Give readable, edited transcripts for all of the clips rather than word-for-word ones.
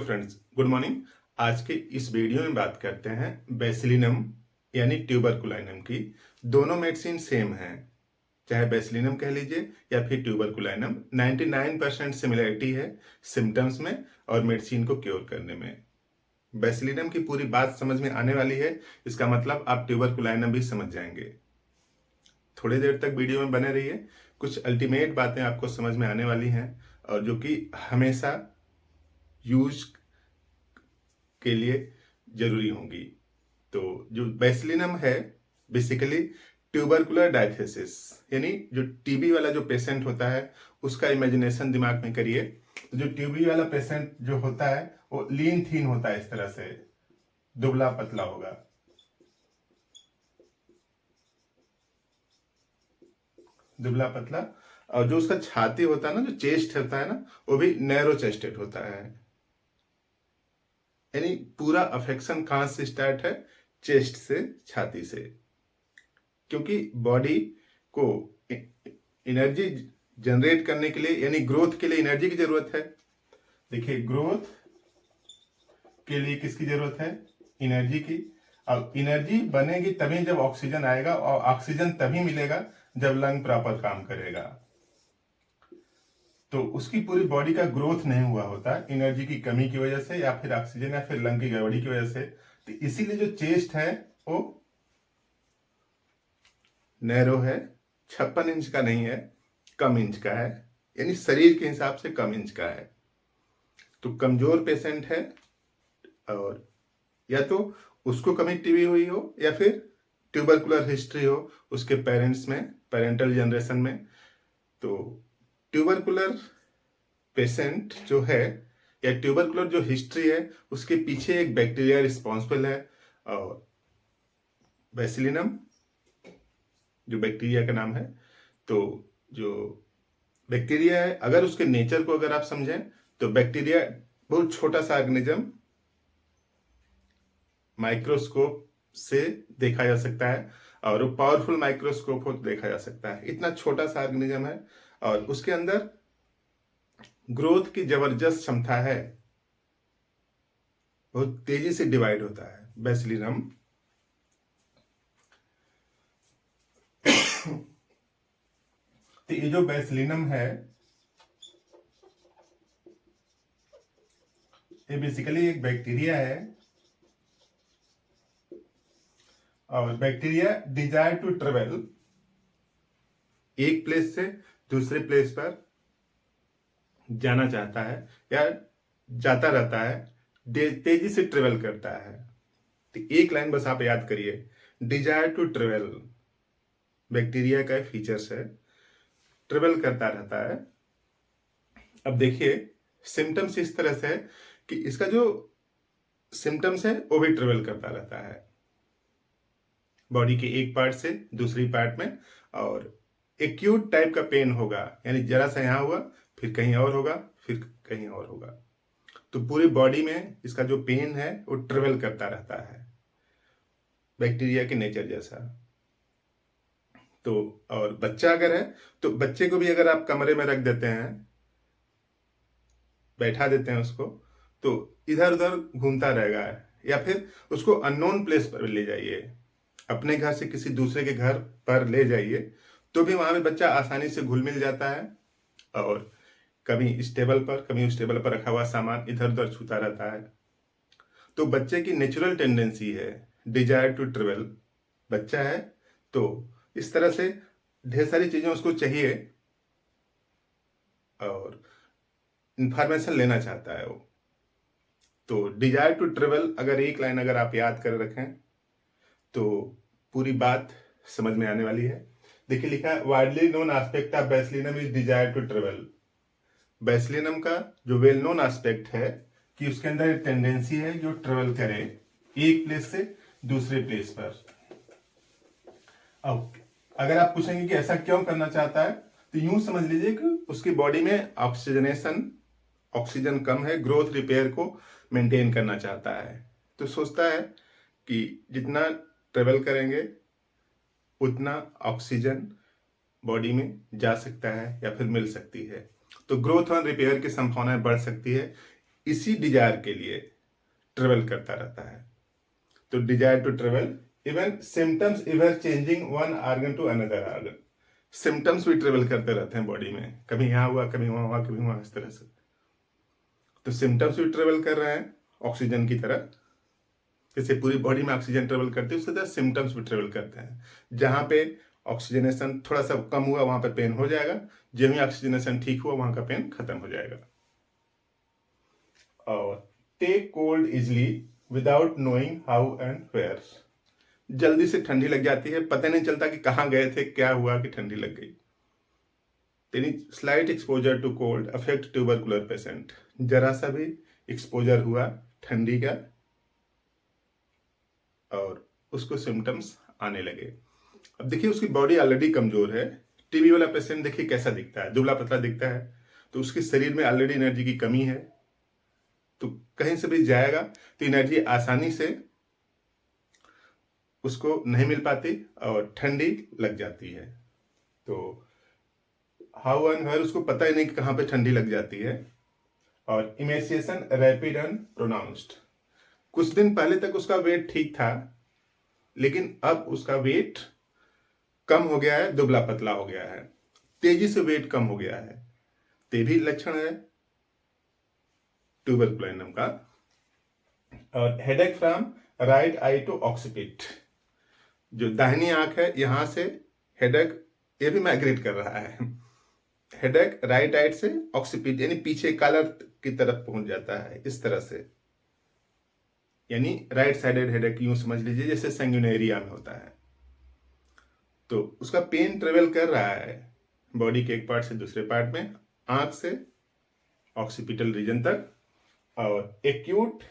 Friends, good morning. आज के इस वीडियो में बात करते हैं बेसिलिनम यानी ट्यूबरकुलाइनम की। दोनों मेडिसिन सेम हैं, चाहे बेसिलिनम कह लीजिए या फिर ट्यूबरकुलाइनम। 99% सिमिलरिटी है सिम्टम्स में और मेडिसिन को क्योर करने में। बेसिलिनम की पूरी बात समझ में आने वाली है, इसका मतलब आप ट्यूबरकुलाइनम भी समझ जाएंगे। थोड़ी देर तक वीडियो में बने रहिए, कुछ अल्टीमेट बातें आपको समझ में आने वाली हैं और जो कि हमेशा यूज के लिए जरूरी होंगी। तो जो बेसिलिनम है बेसिकली ट्यूबरकुलर डायथेसिस, यानी जो टीबी वाला जो पेशेंट होता है उसका इमेजिनेशन दिमाग में करिए। तो जो टीबी वाला पेशेंट जो होता है वो लीन थीन होता है, इस तरह से दुबला पतला होगा, दुबला पतला। और जो उसका छाती होता है ना, जो चेस्ट होता है ना, वो भी नैरो चेस्टेड होता है। यानी पूरा अफेक्शन कहां से स्टार्ट है? चेस्ट से, छाती से। क्योंकि बॉडी को एनर्जी जनरेट करने के लिए यानी ग्रोथ के लिए एनर्जी की जरूरत है। देखिए, ग्रोथ के लिए किसकी जरूरत है? एनर्जी की। अब एनर्जी बनेगी तभी जब ऑक्सीजन आएगा, और ऑक्सीजन तभी मिलेगा जब लंग प्रॉपर काम करेगा। तो उसकी पूरी बॉडी का ग्रोथ नहीं हुआ होता एनर्जी की कमी की वजह से, या फिर ऑक्सीजन या फिर लंग की गड़बड़ी की वजह से। तो इसीलिए जो चेस्ट है वो नैरो है, 56 इंच का नहीं है, कम इंच का है, यानी शरीर के हिसाब से कम इंच का है। तो कमजोर पेशेंट है, और या तो उसको कभी टीबी हुई हो या फिर ट्यूबरकुलर हिस्ट्री हो उसके पेरेंट्स में, पेरेंटल जनरेशन में। तो ट्यूबरकुलर पेशेंट जो है या ट्यूबरकुलर जो हिस्ट्री है उसके पीछे एक बैक्टीरिया रिस्पॉन्सिबल है, और बेसिलिनम जो बैक्टीरिया का नाम है। तो जो बैक्टीरिया है, अगर उसके नेचर को अगर आप समझें तो बैक्टीरिया बहुत छोटा सा ऑर्गेनिज्म, माइक्रोस्कोप से देखा जा सकता है, और वो पावरफुल माइक्रोस्कोप हो तो देखा जा सकता है। इतना छोटा सा ऑर्गेनिज्म है और उसके अंदर ग्रोथ की जबरदस्त क्षमता है, बहुत तेजी से डिवाइड होता है बेसिलिनम। तो ये जो बेसिलिनम है ये बेसिकली एक बैक्टीरिया है, और बैक्टीरिया डिजायर टू ट्रेवल, एक प्लेस से दूसरे प्लेस पर जाना चाहता है या जाता रहता है, तेजी से ट्रेवल करता है। तो एक लाइन बस आप याद करिए, डिजायर टू ट्रेवल बैक्टीरिया का फीचर्स है, ट्रेवल करता रहता है। अब देखिए, सिम्टम्स इस तरह से है कि इसका जो सिम्टम्स है वो भी ट्रेवल करता रहता है बॉडी के एक पार्ट से दूसरी पार्ट में, और एक्यूट टाइप का पेन होगा, यानी जरा सा यहां हुआ फिर कहीं और होगा, फिर कहीं और होगा। तो पूरी बॉडी में इसका जो पेन है वो ट्रेवल करता रहता है, बैक्टीरिया के नेचर जैसा। तो और बच्चा अगर है तो बच्चे को भी अगर आप कमरे में रख देते हैं, बैठा देते हैं उसको, तो इधर उधर घूमता रहेगा, या फिर उसको अननोन प्लेस पर ले जाइए, अपने घर से किसी दूसरे के घर पर ले जाइए, तो भी वहां पे बच्चा आसानी से घुल मिल जाता है, और कभी इस टेबल पर कभी उस टेबल पर रखा हुआ सामान इधर उधर छूता रहता है। तो बच्चे की नेचुरल टेंडेंसी है डिजायर टू ट्रेवल। बच्चा है तो इस तरह से ढेर सारी चीजें उसको चाहिए और इंफॉर्मेशन लेना चाहता है वो। तो डिजायर टू ट्रेवल अगर एक लाइन अगर आप याद कर रखें तो पूरी बात समझ में आने वाली है। देखिए, लिखा है widely known aspect of bacillinum is desire to travel. Bacillinum का जो वेल नोन एस्पेक्ट है कि उसके अंदर एक टेंडेंसी है जो ट्रेवल करे एक प्लेस से दूसरे प्लेस पर। अब अगर आप पूछेंगे कि ऐसा क्यों करना चाहता है, तो यूं समझ लीजिए कि उसकी बॉडी में ऑक्सीजन कम है, ग्रोथ रिपेयर को मेंटेन करना चाहता है। तो सोचता है कि जितना ट्रेवल करेंगे उतना ऑक्सीजन बॉडी में जा सकता है या फिर मिल सकती है, तो ग्रोथ और रिपेयर की संभावनाएं बढ़ सकती है। इसी डिजायर के लिए ट्रेवल करता रहता है। तो desire to travel, even symptoms ever changing one organ to another organ, symptoms भी ट्रेवल करते रहते हैं बॉडी में, कभी यहाँ हुआ, कभी वहां हुआ, कभी वहां, इस तरह से। तो सिम्टम्स भी ट्रेवल कर रहे हैं ऑक्सीजन की तरह, जैसे पूरी बॉडी में ऑक्सीजन ट्रेवल करती है उसी तरह सिम्टम्स भी ट्रेवल करते हैं। जहां पे ऑक्सीजनेशन थोड़ा सा कम हुआ वहां पे पेन हो जाएगा, जब ही ऑक्सीजनेशन ठीक हुआ वहां का पेन खत्म हो जाएगा। और take cold easily without knowing how and where, जल्दी से ठंडी लग जाती है, पता नहीं चलता कि कहाँ गए थे, क्या हुआ कि ठंडी लग गई। Slight exposure to cold affect tubercular patient, जरा सा भी एक्सपोजर हुआ ठंडी का और उसको सिम्टम्स आने लगे। अब देखिए उसकी बॉडी ऑलरेडी कमजोर है, टीबी वाला पेशेंट देखिए कैसा दिखता है, दुबला पतला दिखता है, तो उसके शरीर में ऑलरेडी एनर्जी की कमी है, तो कहीं से भी जाएगा तो एनर्जी आसानी से उसको नहीं मिल पाती और ठंडी लग जाती है। तो हाउ एंड वेयर उसको पता ही नहीं कि कहाँ पे ठंडी लग जाती है। और इमेसिएशन रैपिड एंड प्रोनाउंस्ड, कुछ दिन पहले तक उसका वेट ठीक था, लेकिन अब उसका वेट कम हो गया है, दुबला पतला हो गया है, तेजी से वेट कम हो गया है, ते भी लक्षण है ट्यूबरकुलोसिस का। और headache from right eye to occiput, जो दाहिनी आंख है यहां से हेडेक, ये भी माइग्रेट कर रहा है, हेडेक राइट आई से ऑक्सीपिट यानी पीछे कॉलर की तरफ पहुंच जाता है, इस तरह से, यानी राइट साइडेड हेडेक यूं समझ लीजिए जैसे संगुइनेरिया में होता है। तो उसका पेन ट्रेवल कर रहा है बॉडी के एक पार्ट से दूसरे पार्ट में, आंख से ऑक्सीपिटल रीजन तक। और acute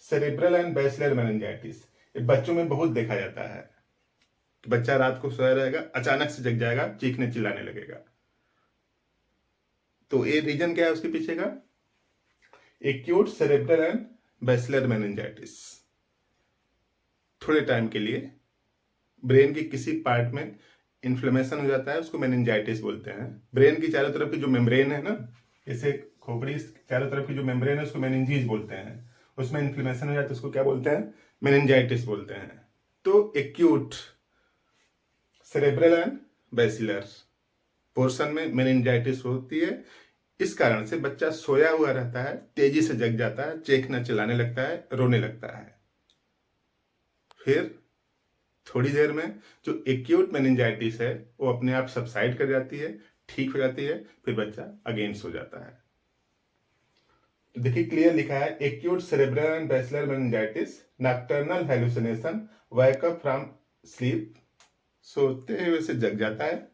cerebral and basilar meningitis, ये बच्चों में बहुत देखा जाता है कि बच्चा रात को सोया रहेगा, अचानक से जग जाएगा, चीखने चिल्लाने लगेगा। तो ये रीजन क्या है उसके पीछे का, acute cerebral and basilar meningitis. थोड़े टाइम के लिए ब्रेन के किसी पार्ट में इन्फ्लेमेशन हो जाता है, उसको मेनिंजाइटिस बोलते हैं। ब्रेन की चारों तरफ की जो मेम्ब्रेन है ना, जैसे खोपड़ी चारों तरफ की जो मेम्ब्रेन है उसको मेनिंजीज बोलते हैं, उसमें इन्फ्लेमेशन हो जाता है, उसको क्या बोलते हैं, मेनिंजाइटिस बोलते हैं। तो एक्यूट सेरेब्रल एंड बैसिलर पोर्शन में मेनिंजाइटिस होती है, इस कारण से बच्चा सोया हुआ रहता है, तेजी से जग जाता है, चीखना चिल्लाने लगता है, रोने लगता है। फिर थोड़ी देर में जो एक्यूट मेनिंजाइटिस है वो अपने आप सबसाइड कर जाती है, ठीक हो जाती है, फिर बच्चा अगेन सो जाता है। तो देखिए क्लियर लिखा है, acute cerebral and basilar meningitis, nocturnal hallucination, wake up from sleep, सोते हुए से जग जाता है,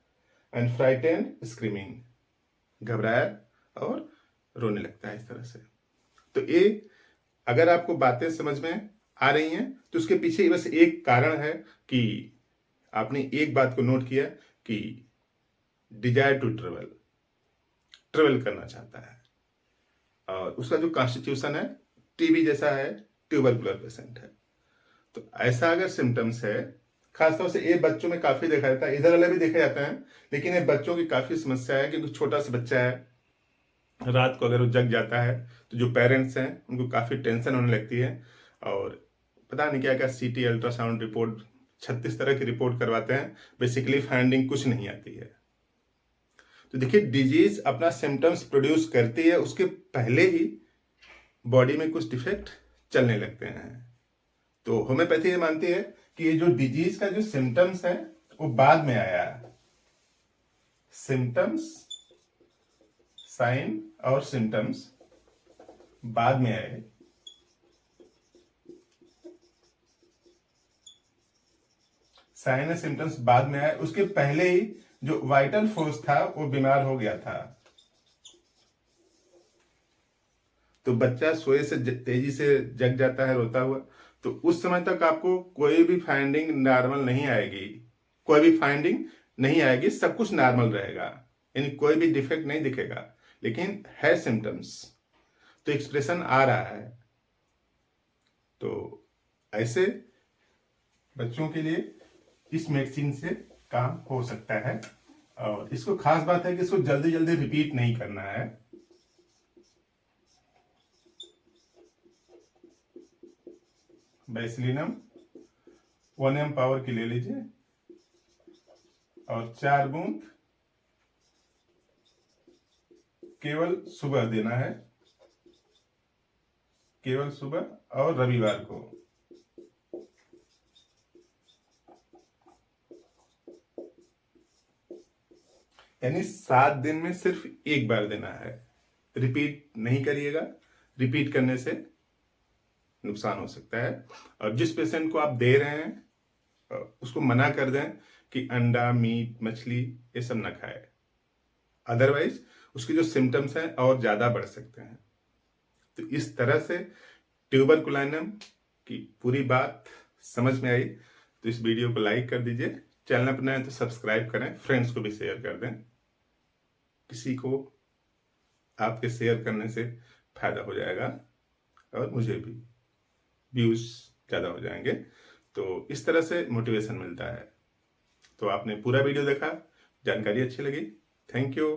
एंड फ्राइटेंड स्क्रीमिंग, घबराया और रोने लगता है, इस तरह से। तो ये अगर आपको बातें समझ में आ रही हैं तो उसके पीछे बस एक कारण है कि आपने एक बात को नोट किया कि डिजायर टू ट्रेवल करना चाहता है, और उसका जो कॉन्स्टिट्यूशन है टीबी जैसा है, ट्यूबरकुलर पेशेंट है। तो ऐसा अगर सिम्टम्स है, खासतौर से ये बच्चों में काफी देखा जाता है, इधर वाले भी देखा जाता है, लेकिन ये बच्चों की काफी समस्या है क्योंकि छोटा सा बच्चा है, रात को अगर वो जग जाता है तो जो पेरेंट्स हैं उनको काफी टेंशन होने लगती है, और पता नहीं क्या क्या सीटी अल्ट्रासाउंड रिपोर्ट 36 तरह की रिपोर्ट करवाते हैं, बेसिकली फाइंडिंग कुछ नहीं आती है। तो देखिए डिजीज अपना सिम्टम्स प्रोड्यूस करती है, उसके पहले ही बॉडी में कुछ डिफेक्ट चलने लगते हैं। तो होम्योपैथी ये मानती है कि ये जो डिजीज का जो सिम्टम्स है वो बाद में आया, सिम्टम्स, साइन और सिम्टम्स बाद में आए, साइन और सिम्टम्स बाद में आए, उसके पहले ही जो वाइटल फोर्स था वो बीमार हो गया था। तो बच्चा सोए से तेजी से जग जाता है रोता हुआ, तो उस समय तक आपको कोई भी फाइंडिंग नॉर्मल नहीं आएगी, कोई भी फाइंडिंग नहीं आएगी, सब कुछ नॉर्मल रहेगा, यानी कोई भी डिफेक्ट नहीं दिखेगा, लेकिन है सिम्टम्स, तो एक्सप्रेशन आ रहा है। तो ऐसे बच्चों के लिए इस मेडिसिन से काम हो सकता है, और इसको खास बात है कि इसको जल्दी जल्दी रिपीट नहीं करना है। बैसिलिनम 1 ml पावर की ले लीजिए और 4 बूंद केवल सुबह देना है, केवल सुबह और रविवार को। यानी 7 दिन में सिर्फ एक बार देना है, रिपीट नहीं करिएगा, रिपीट करने से नुकसान हो सकता है। और जिस पेशेंट को आप दे रहे हैं उसको मना कर दें कि अंडा, मीट, मछली ये सब ना खाए, अदरवाइज उसकी जो सिम्टम्स हैं और ज्यादा बढ़ सकते हैं। तो इस तरह से ट्यूबरकुलाइनम की पूरी बात समझ में आई तो इस वीडियो को लाइक कर दीजिए, चैनल पर नए तो सब्सक्राइब करें, फ्रेंड्स को भी शेयर कर दें, किसी को आपके शेयर करने से फायदा हो जाएगा और मुझे भी व्यूज ज़्यादा हो जाएंगे। तो इस तरह से मोटिवेशन मिलता है। तो आपने पूरा वीडियो देखा, जानकारी अच्छी लगी, थैंक यू।